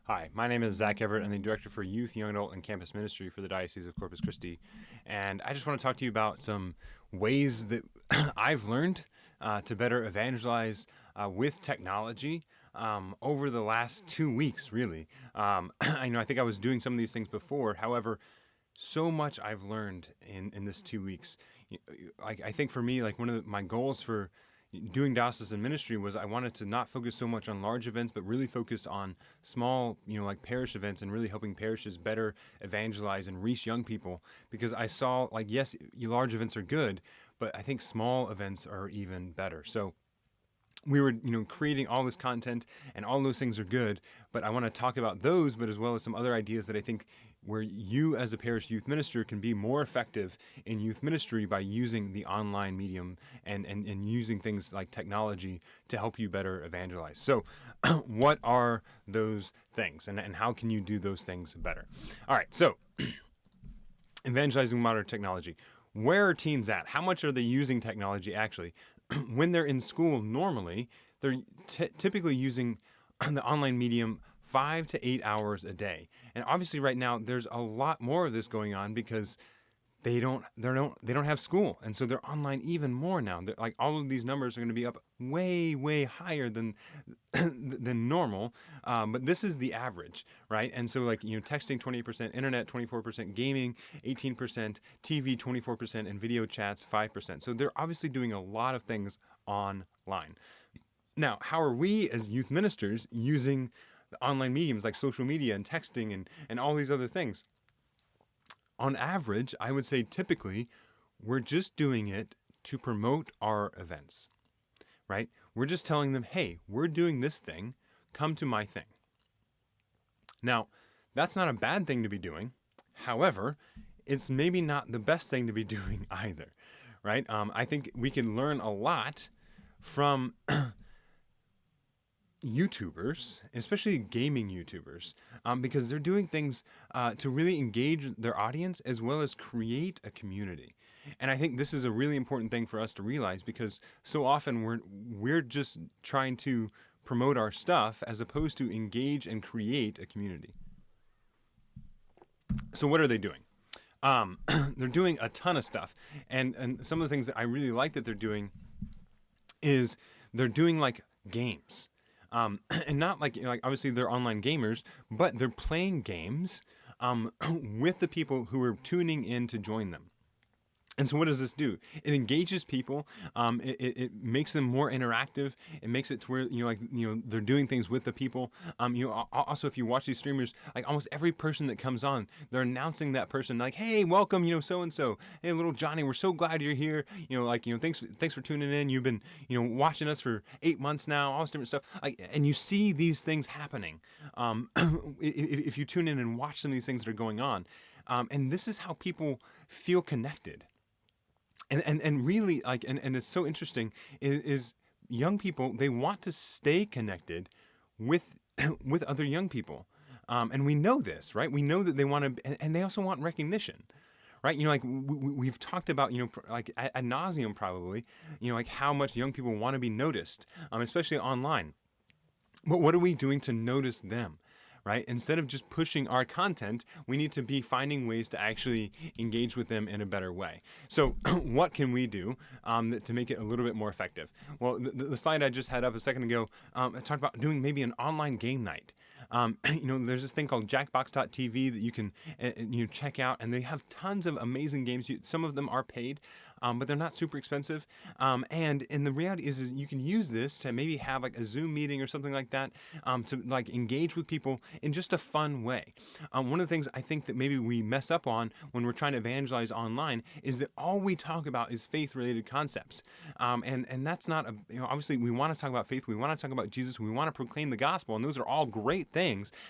Hi, my name is Zach Everett. I'm the Director for Youth, Young Adult, and Campus Ministry for the Diocese of Corpus Christi. And I just want to talk to you about some ways that I've learned to better evangelize with technology over the last 2 weeks, really. I think I was doing some of these things before. However, so much I've learned in this 2 weeks. I think for me, like one of my goals for doing diocesan ministry was I wanted to not focus so much on large events, but really focus on small, like parish events and really helping parishes better evangelize and reach young people. Because I saw, like, yes, large events are good, but I think small events are even better. So we were, creating all this content, and all those things are good, but I want to talk about those, but as well as some other ideas that I think where you as a parish youth minister can be more effective in youth ministry by using the online medium and using things like technology to help you better evangelize. So what are those things, and how can you do those things better? All right, so evangelizing with modern technology. Where are teens at? How much are they using technology actually? When they're in school, normally, they're typically using the online medium 5 to 8 hours a day. And obviously right now, there's a lot more of this going on because they don't have school, and so they're online even more now. Like all of these numbers are going to be up way higher than than normal, but this is the average, right? And so texting 20%, internet 24%, gaming 18%, TV 24%, and video chats 5%. So they're obviously doing a lot of things online. Now, how are we as youth ministers using the online mediums like social media and texting and all these other things? On average, I would say typically we're just doing it to promote our events, right? We're just telling them, hey, we're doing this thing, come to my thing. Now, that's not a bad thing to be doing. However, it's maybe not the best thing to be doing either, right? I think we can learn a lot from YouTubers, especially gaming YouTubers, because they're doing things to really engage their audience as well as create a community. And I think this is a really important thing for us to realize, because so often we're just trying to promote our stuff as opposed to engage and create a community. So what are they doing? They're doing a ton of stuff, and some of the things that I really like that they're doing is they're doing like games. And not like obviously they're online gamers, but they're playing games with the people who are tuning in to join them. And so what does this do? It engages people. It makes them more interactive. It makes it to where, they're doing things with the people. Also, if you watch these streamers, like almost every person that comes on, they're announcing that person like, hey, welcome, so-and-so. Hey, little Johnny, we're so glad you're here. Thanks for tuning in. You've been, watching us for 8 months now, all this different stuff. And you see these things happening. If you tune in and watch some of these things that are going on. And this is how people feel connected. And really, and it's so interesting, is young people, they want to stay connected with with other young people. And we know this, right? We know that they want to, and they also want recognition, right? We've talked about, like ad nauseum probably, like how much young people want to be noticed, especially online. But what are we doing to notice them? Right? Instead of just pushing our content, we need to be finding ways to actually engage with them in a better way. So what can we do to make it a little bit more effective? Well, the slide I just had up a second ago, I talked about doing maybe an online game night. There's this thing called jackbox.tv that you can check out, and they have tons of amazing games. Some of them are paid, but they're not super expensive. And the reality is you can use this to maybe have like a Zoom meeting or something like that, to like engage with people in just a fun way. One of the things I think that maybe we mess up on when we're trying to evangelize online is that all we talk about is faith-related concepts. And that's not, obviously we want to talk about faith, we want to talk about Jesus, we want to proclaim the gospel, and those are all great things.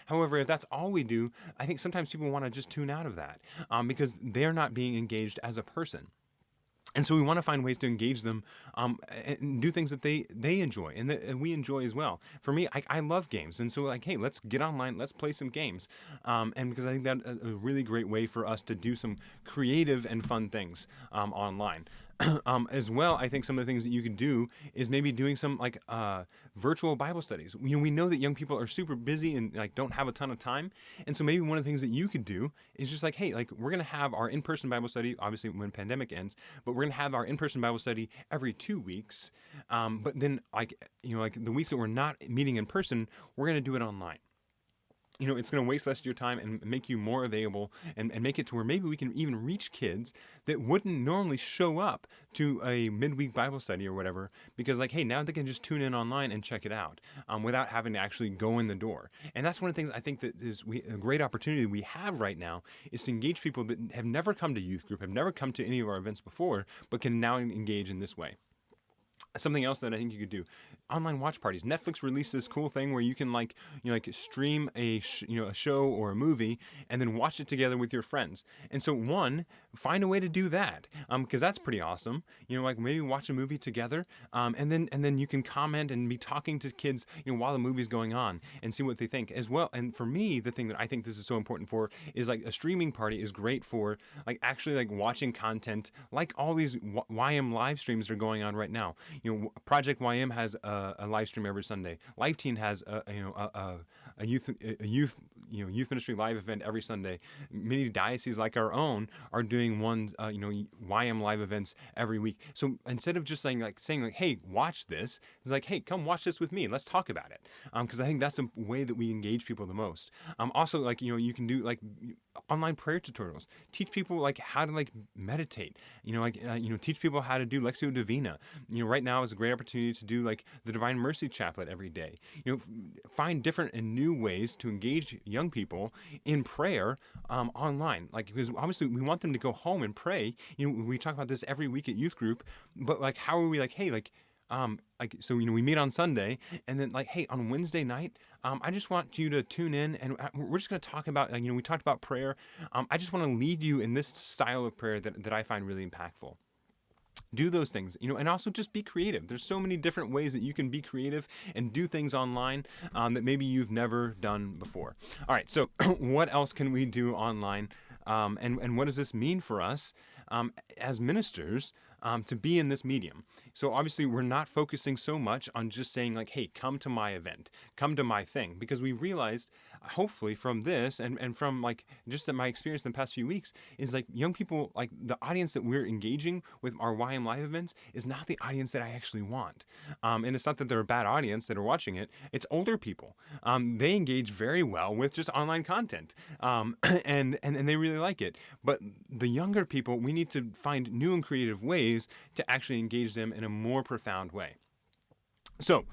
However, if that's all we do, I think sometimes people want to just tune out of that because they're not being engaged as a person. And so we want to find ways to engage them and do things that they enjoy and that we enjoy as well. For me, I love games. And so hey, let's get online, let's play some games. And because I think that's a really great way for us to do some creative and fun things online. As well, I think some of the things that you could do is maybe doing some like virtual Bible studies. We know that young people are super busy and like don't have a ton of time, and so maybe one of the things that you could do is just like, hey, like we're gonna have our in-person Bible study, obviously when pandemic ends, but we're gonna have our in-person Bible study every 2 weeks. But then like like the weeks that we're not meeting in person, we're gonna do it online. It's going to waste less of your time and make you more available, and make it to where maybe we can even reach kids that wouldn't normally show up to a midweek Bible study or whatever, because like, hey, now they can just tune in online and check it out without having to actually go in the door. And that's one of the things I think that is a great opportunity we have right now is to engage people that have never come to youth group, have never come to any of our events before, but can now engage in this way. Something else that I think you could do: online watch parties. Netflix released this cool thing where you can like stream a show or a movie and then watch it together with your friends. And so find a way to do that, because that's pretty awesome. Like maybe watch a movie together, and then you can comment and be talking to kids while the movie's going on and see what they think as well. And for me, the thing that I think this is so important for is like a streaming party is great for like actually like watching content, like all these YM live streams are going on right now. Project YM has a live stream every Sunday. Life Teen has a youth ministry live event every Sunday. Many dioceses like our own are doing YM live events every week. So instead of just saying hey, watch this, it's like, hey, come watch this with me. Let's talk about it. Because I think that's a way that we engage people the most. Also, like you can do like online prayer tutorials. Teach people like how to like meditate. Teach people how to do Lectio Divina. Right now is a great opportunity to do like the Divine Mercy Chaplet every day. Find different and new ways to engage young people in prayer online. Like, because obviously we want them to go home and pray. We talk about this every week at youth group, but like, how are we like, hey, so we meet on Sunday, and then like, hey, on Wednesday night, I just want you to tune in, and we're just going to talk about we talked about prayer. I just want to lead you in this style of prayer that I find really impactful. Do those things, and also just be creative. There's so many different ways that you can be creative and do things online that maybe you've never done before. All right, so what else can we do online, and what does this mean for us as ministers to be in this medium? So obviously we're not focusing so much on just saying like, hey, come to my event, come to my thing, because we realized, hopefully from this and from like just my experience in the past few weeks, is like young people, like the audience that we're engaging with our YM live events is not the audience that I actually want. And it's not that they're a bad audience that are watching it. It's older people. They engage very well with just online content, and they really like it. But the younger people, we need to find new and creative ways to actually engage them in a more profound way. So,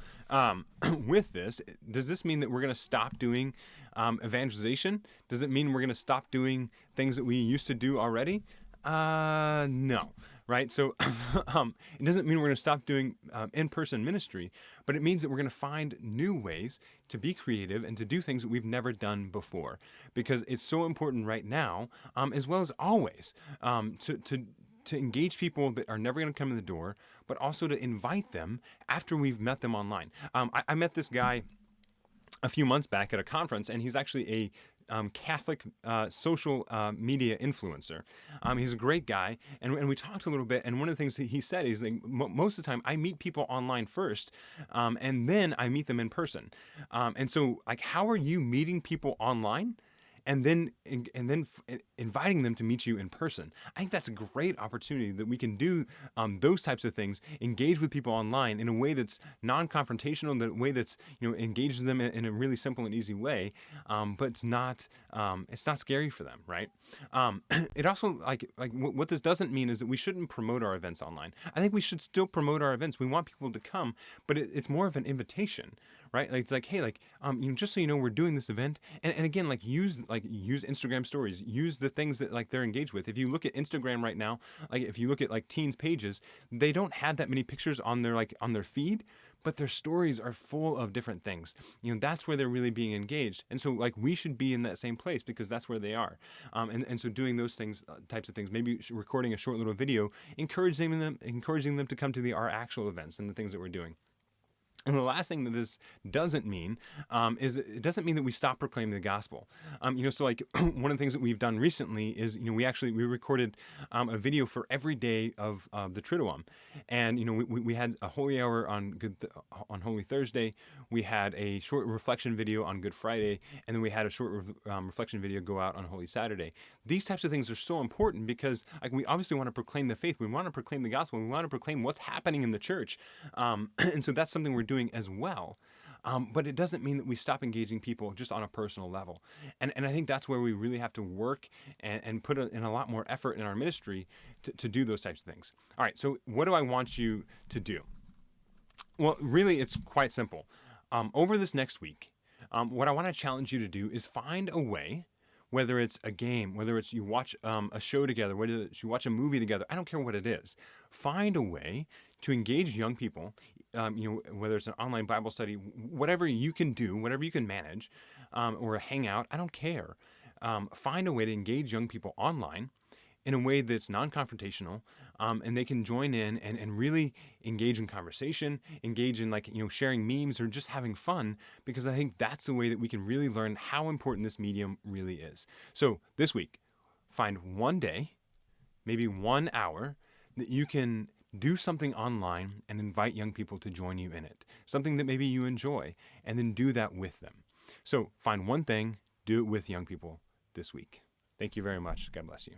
with this, does this mean that we're going to stop doing evangelization? Does it mean we're going to stop doing things that we used to do already? No, right? So it doesn't mean we're going to stop doing in-person ministry, but it means that we're going to find new ways to be creative and to do things that we've never done before, because it's so important right now, as well as always, to engage people that are never going to come in the door, but also to invite them after we've met them online. I met this guy a few months back at a conference, and he's actually a Catholic social media influencer. He's a great guy, and we talked a little bit, and one of the things that he said is like, most of the time I meet people online first, and then I meet them in person. And so like, how are you meeting people online and then inviting them to meet you in person? I think that's a great opportunity that we can do those types of things, engage with people online in a way that's non-confrontational, in a way that's engages them in a really simple and easy way, but it's not scary for them, right? It also like what this doesn't mean is that we shouldn't promote our events online. I think we should still promote our events. We want people to come, but it's more of an invitation, right? Like, it's like, hey, like just so you know, we're doing this event, and again, like use Instagram stories, use the things that like they're engaged with. If you look at Instagram right now, like if you look at like teens pages, they don't have that many pictures on their feed, but their stories are full of different things. That's where they're really being engaged. And so like, we should be in that same place because that's where they are. And so doing those things, types of things, maybe recording a short little video, encouraging them to come to our actual events and the things that we're doing. And the last thing that this doesn't mean is it doesn't mean that we stop proclaiming the gospel. So like one of the things that we've done recently is, we recorded a video for every day of the Triduum, and we had a holy hour on on Holy Thursday. We had a short reflection video on Good Friday, and then we had a short reflection video go out on Holy Saturday. These types of things are so important because like we obviously want to proclaim the faith, we want to proclaim the gospel, we want to proclaim what's happening in the church, and so that's something we're doing as well. But it doesn't mean that we stop engaging people just on a personal level. And I think that's where we really have to work and put in a lot more effort in our ministry to do those types of things. All right, so what do I want you to do? Well, really, it's quite simple. Over this next week, what I want to challenge you to do is find a way, whether it's a game, whether it's you watch a show together, whether it's you watch a movie together, I don't care what it is. Find a way to engage young people, whether it's an online Bible study, whatever you can do, whatever you can manage, or a hangout, I don't care. Find a way to engage young people online in a way that's non-confrontational, and they can join in and really engage in conversation, engage in sharing memes or just having fun, because I think that's the way that we can really learn how important this medium really is. So this week, find one day, maybe 1 hour, that you can do something online and invite young people to join you in it. Something that maybe you enjoy, and then do that with them. So find one thing, do it with young people this week. Thank you very much. God bless you.